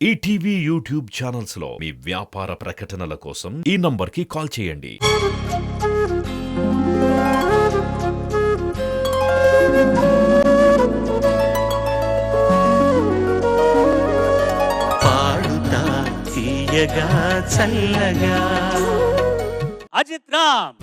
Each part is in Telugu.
ఈటీవీ యూట్యూబ్ ఛానల్స్ లో మీ వ్యాపార ప్రకటనల కోసం ఈ నంబర్కి కాల్ చేయండి. పాడుతా తీయగా చల్లగా అజిత్ రామ్.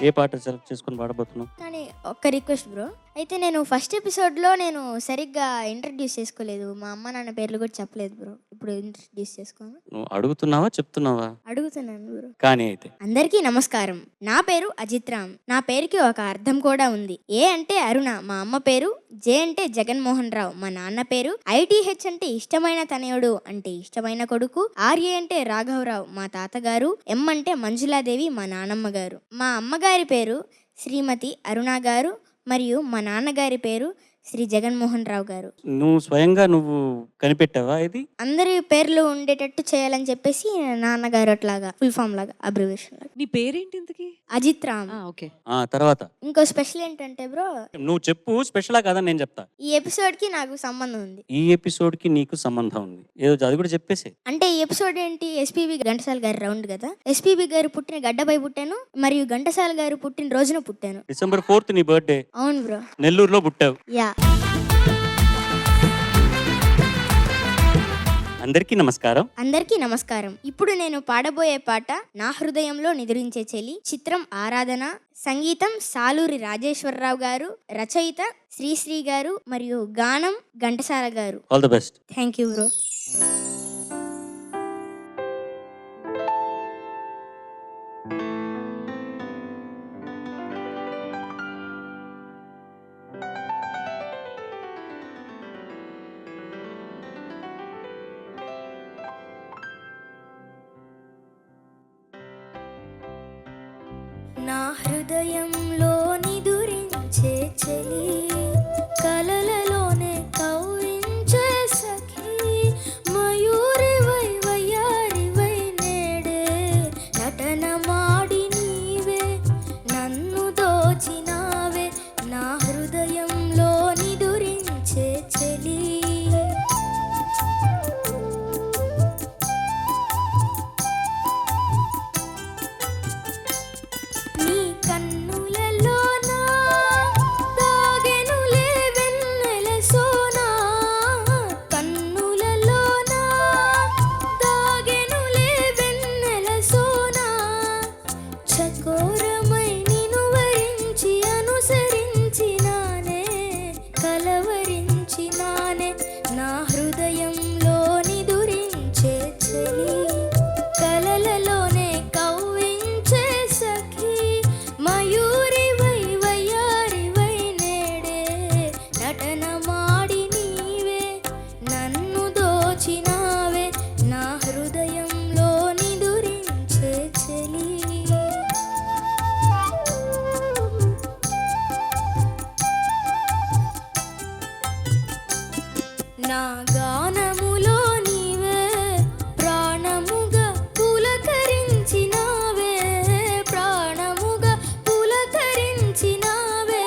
ఏ పాట సెలెక్ట్ చేసుకొని పాడబోతున్నావు? కానీ ఒక్క రిక్వెస్ట్ బ్రో, అయితే నేను ఫస్ట్ ఎపిసోడ్లో నేను సరిగ్గా ఇంట్రడ్యూస్ చేసుకోలేదు, మా అమ్మ నాన్న పేర్లు కూడా చెప్పలేదు బ్రో. ఇప్పుడు ఇంట్రడ్యూస్ చేసుకోను. నువ్వు అడుగుతున్నావా చెప్తున్నావా? అడుగుతున్నాను బ్రో. కానీ అయితే అందరికీ నమస్కారం. నా పేరు అజిత్ రామ్. నా పేరుకి ఒక అర్థం కూడా ఉంది. ఏ అంటే అరుణ మా అమ్మ పేరు, జే అంటే జగన్మోహన్ రావు మా నాన్న పేరు, ఐటీహెచ్ అంటే ఇష్టమైన తనయుడు అంటే ఇష్టమైన కొడుకు, ఆర్ఏ అంటే రాఘవరావు మా తాతగారు, ఎం అంటే మంజులాదేవి మా నానమ్మ గారు. మా అమ్మగారి పేరు శ్రీమతి అరుణ గారు మరియు మా నాన్నగారి పేరు శ్రీ జగన్మోహన్ రావు గారు. నువ్వు స్వయంగా నువ్వు కనిపెట్టావా ఇది? అందరి పేర్లు ఉండేటట్టు చేయాలని చెప్పేసి నాన్నగారు అట్లాగా ఫుల్ ఫామ్ లాగా అబ్రివేషన్ లాగా. నీ పేరేంటి ఇంతకి? అజిత్ రామ్. ఓకే. తర్వాత ఇంకో స్పెషల్ ఏంటంటే బ్రో, నువ్వు చెప్పు, స్పెషలా కాదని నేను చెప్తా. ఈ ఎపిసోడ్ కి నాకు సంబంధం ఉంది. ఈ ఎపిసోడ్ కి నీకు సంబంధం ఉంది, ఏదో అది కూడా చెప్పేసి. అంటే ఈ ఎపిసోడ్ ఏంటి, ఎస్పీబీ ఘంటసాల గారి రౌండ్ కదా. ఎస్పీబీ గారు పుట్టిన గడ్డపై పుట్టాను మరియు ఘంటసాల గారు పుట్టిన రోజున పుట్టాను. December 4th నీ బర్త్డే. అవును బ్రో. నెల్లూరులో పుట్టావు. యా. అందరికీ నమస్కారం. అందరికీ నమస్కారం. ఇప్పుడు నేను పాడబోయే పాట నా హృదయంలో నిద్రించే చెలి, చిత్రం ఆరాధన, సంగీతం సాలూరి రాజేశ్వరరావు గారు, రచయిత శ్రీశ్రీ గారు మరియు గానం ఘంటసాల గారు. All the best. Thank you bro. నా హృదయంలో నిదురించే చెలి, కలలలోనే కౌరించే సఖి, మయూరివై వయ్యారివై నేడే నటన మాడి నీవే నన్ను దోచినావే, నా హృదయంలో నిదురించే చెలి. నీ కన్నులలోనా దాగెనులే వెన్నెల సోనా, కన్నులలోనా దాగెనులే వెన్నెల సోనా, చకోరమై నిన్ను వరించి అనుసరించినానే కలవరించినానే, నా హృదయంలో నిదురించే చెలి, కలలలోనే కవ్వించే సఖి, మయూరివై వయ్యారివై నేడే నటన మాడి నీవే నన్ను దోచినావే, నా హృదయంలో నిదురించే చెలి. నా గానములో నీవే ప్రాణముగా పులకరించినావే, ప్రాణముగా పులకరించినావే,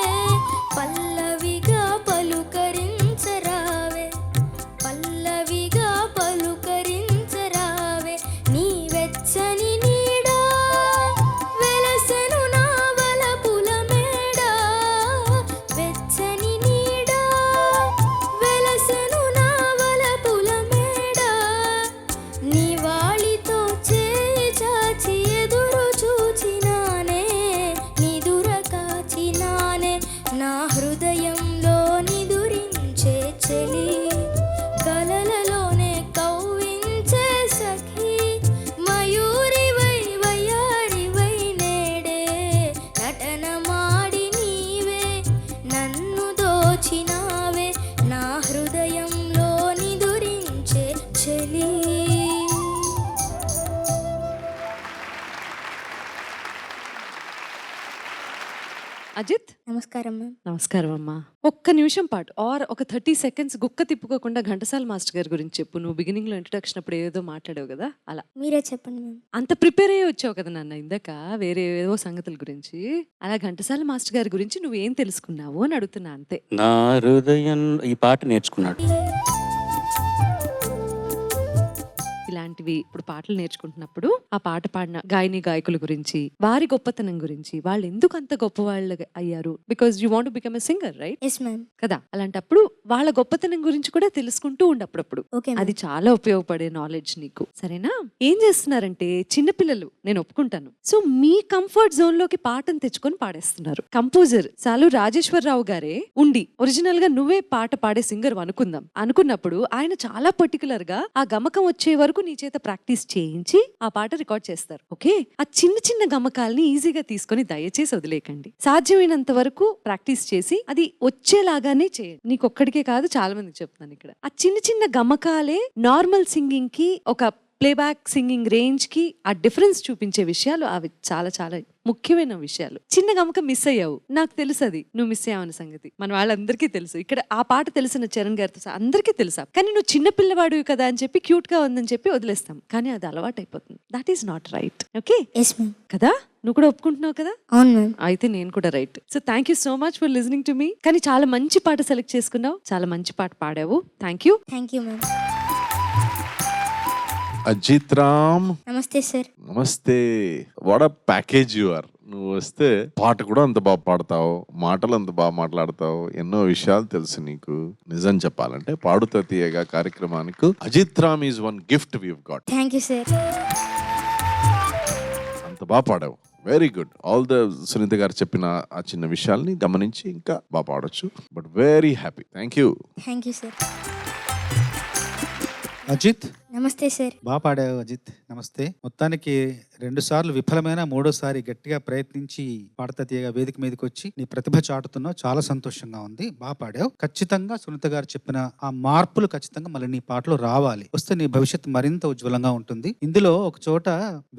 పల్లవిగా పలుకరించరావే, పల్లవిగా పలుకరించరావే, నీ వెచ్చని నీడా వెలసెను నా వలపుల మేడా, వెచ్చని నీడా వెలసెను నా వలపుల మేడా, నీ వాళితో చేయి చాచి ఎదురు చూచినానే నిదుర కాచినానే, నా హృదయంలో నిదురించే చెలి, కలలలోనే కవ్వించే సఖి, మయూరివై వయ్యారివై నేడే నటన మాడి నీవే నన్ను దోచినావే, నా హృదయంలో నిదురించే చెలి. అజిత్, నమస్కారం. నమస్కారం మ్యామ్. నమస్కారం అమ్మా. ఒక్క నిమిషం పాటు ఒక 30 seconds గుక్క తిప్పుకోకుండా ఘంటసాల మాస్టర్ గారి గురించి చెప్పు. నువ్వు బిగినింగ్ లో ఇంట్రడక్షన్ అప్పుడు ఏదో మాట్లాడావు కదా, అలా మీరే చెప్పండి మ్యామ్. అంత ప్రిపేర్ అయ్యి వచ్చావు కదా నాన్న ఇందాక వేరే ఏదో సంగతుల గురించి. అలా ఘంటసాల మాస్టర్ గారి గురించి నువ్వేం తెలుసుకున్నావు అని అడుగుతున్నా అంతే. నా హృదయం ఈ పాట నేర్చుకున్నాడు. ఇలాంటివి ఇప్పుడు పాటలు నేర్చుకుంటున్నప్పుడు ఆ పాట పాడిన గాయని గాయకుల గురించి, వారి గొప్పతనం గురించి, వాళ్ళు ఎందుకు అంత గొప్ప వాళ్ళు అయ్యారు, because you want become a singer right yes ma'am. కదా. అలాంటప్పుడు వాళ్ళ గొప్పతనం గురించి కూడా తెలుసుకుంటూ ఉండప్పుడప్పుడు. ఓకే అది చాలా ఉపయోగపడే నాలెడ్జ్ నీకు. సరేనా? ఏం చేస్తున్నారంటే చిన్నపిల్లలు, నేను ఒప్పుకుంటాను, సో మీ కంఫర్ట్ జోన్ లోకి పాటను తెచ్చుకొని పాడేస్తున్నారు. కంపోజర్ సాలు రాజేశ్వరరావు గారే ఉండి ఒరిజినల్ గా నువ్వే పాట పాడే సింగర్ అనుకున్నప్పుడు ఆయన చాలా పర్టికులర్ గా ఆ గమకం వచ్చే వరకు నీ చేత ప్రాక్టీస్ చేయించి ఆ పాట రికార్డ్ చేస్తారు. ఓకే, ఆ చిన్న చిన్న గమకాల్ని ఈజీగా తీసుకొని దయచేసి వదిలేకండి. సాధ్యమైనంత వరకు ప్రాక్టీస్ చేసి అది వచ్చేలాగానే చేయండి. నీకు ఒక్కడికే కాదు, చాలా మందికి చెప్తాను ఇక్కడ. ఆ చిన్న చిన్న గమకాలే నార్మల్ సింగింగ్ కి, ఒక ప్లేబ్యాక్ సింగింగ్ రేంజ్ కి ఆ డిఫరెన్స్ చూపించే విషయాలు. అవి చాలా చాలా ముఖ్యమైన విషయాలు. చిన్న గమకం మిస్ అయ్యావు, నాకు తెలుసు అది నువ్వు మిస్ అయ్యావన్న సంగతి మన వాళ్ళందరికీ తెలుసు. ఇక్కడ ఆ పాట తెలిసిన చరణ్ గారితో అందరికీ తెలుసా, కానీ నువ్వు చిన్న పిల్లవాడివి కదా అని చెప్పి క్యూట్ గా ఉందని చెప్పి వదిలేస్తాం, కానీ అది అలవాటు అయిపోతుంది. That is not right. Okay yes ma'am. కదా, నువ్వు కూడా ఒప్పుకుంటున్నావు కదా? అవును మ్యామ్. అయితే నేను కూడా right. So thank you so much for listening to me. కానీ చాలా మంచి పాట సెలెక్ట్ చేసుకున్నావు, చాలా మంచి పాట పాడావు. Thank you. Thank you ma'am. Ajith Ram, నమస్తే సార్. నమస్తే. What a package you are. నువ్వు వస్తే పాట కూడా అంత బాగా పాడతావు, మాటలు అంత బాగా మాట్లాడతావు, ఎన్నో విషయాలు తెలుసు నీకు. నిజం చెప్పాలంటే పాడుతా తీయగా కార్యక్రమానికి Ajith Ram is one gift we've got. Thank you sir. అంత బాగా పాడావు. Very good. All the Sunitha garu చెప్పిన ఆ చిన్న విషయాల్ని గమనించి ఇంకా బాగా పాడొచ్చు. But very happy. Thank you. Thank you sir. Ajith, నమస్తే సార్. బాగా పాడావు అజిత్. నమస్తే. మొత్తానికి 2 సార్లు విఫలమైన 3వసారి గట్టిగా ప్రయత్నించి పాడతా తీయగా వేదిక మీదకి వచ్చి నీ ప్రతిభ చాటుతున్నావు. చాలా సంతోషంగా ఉంది. బాగా పాడావు. ఖచ్చితంగా సునీత గారు చెప్పిన ఆ మార్పులు ఖచ్చితంగా మళ్ళీ నీ పాటలో రావాలి. వస్తే నీ భవిష్యత్తు మరింత ఉజ్వలంగా ఉంటుంది. ఇందులో ఒక చోట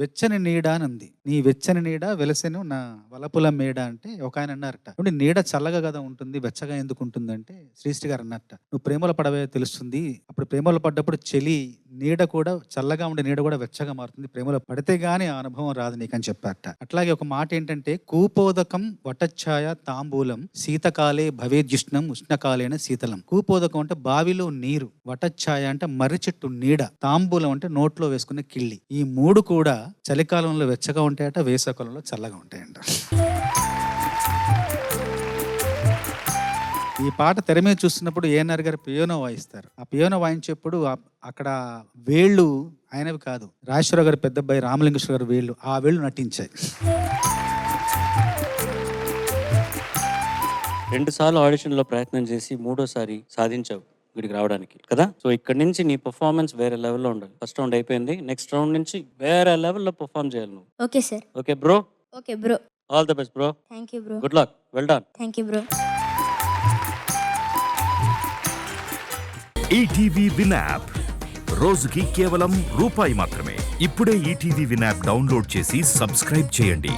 వెచ్చని నీడ అని ఉంది. నీ వెచ్చని నీడ వెలసెను నా వలపుల మేడ అంటే ఒక ఆయన అన్నారట. నువ్వు నీడ చల్లగా కదా ఉంటుంది, వెచ్చగా ఎందుకు ఉంటుంది అంటే శ్రీశ్రీ గారు అన్నట్ట, నువ్వు ప్రేమలో పడవే తెలుస్తుంది. అప్పుడు ప్రేమలో పడ్డప్పుడు చలి నీడ కూడా, చల్లగా ఉండే నీడ కూడా వెచ్చగా మారుతుంది. ప్రేమలో పడితే గానీ ఆ అనుభవం రాదు నీకని చెప్పారట. అట్లాగే ఒక మాట ఏంటంటే, కూపోదకం వటఛాయ తాంబూలం శీతకాలే భవేజ్యుష్ణం ఉష్ణకాలేన శీతలం. కూపోదకం అంటే బావిలో నీరు, వటఛాయ అంటే మర్రి చెట్టు నీడ, తాంబూలం అంటే నోట్లో వేసుకునే కిళ్ళి. ఈ 3 కూడా చలికాలంలో వెచ్చగా ఉంటాయట, వేసవకాలంలో చల్లగా ఉంటాయంట. ఈ పాట తెర మీద చూస్తున్నప్పుడు ఏఎన్ఆర్ గారు పియోనో వాయిస్తారు. ఆ పియోనో వాయించేప్పుడు అక్కడ వేళ్ళు ఆయనవి కాదు, రాజేశ్వరరావు గారు పెద్ద అబ్బాయి రామలింగేశ్వర గారు వేళ్ళు, ఆ వేళ్ళు నటించాయి. 2 సార్లు ఆడిషన్లో ప్రయత్నం చేసి 3వసారి సాధించావు వీడికి రావడానికి కదా. సో ఇక్కడ నుంచి నీ పర్ఫార్మెన్స్ వేరే లెవెల్లో ఉండాలి. ఫస్ట్ రౌండ్ అయిపోయింది, నెక్స్ట్ రౌండ్ నుంచి వేరే లెవెల్లో పర్ఫార్మ్ చేయాలి నువ్వు. Okay sir. Okay bro. Okay bro. All the best bro. Thank you bro. Good luck. Well done. Thank you bro. ETV win app రోజుకి కేవలం రూపాయి మాత్రమే. ఇప్పుడే ఈటీవీ విన్ యాప్ డౌన్లోడ్ చేసి సబ్స్క్రైబ్ చేయండి.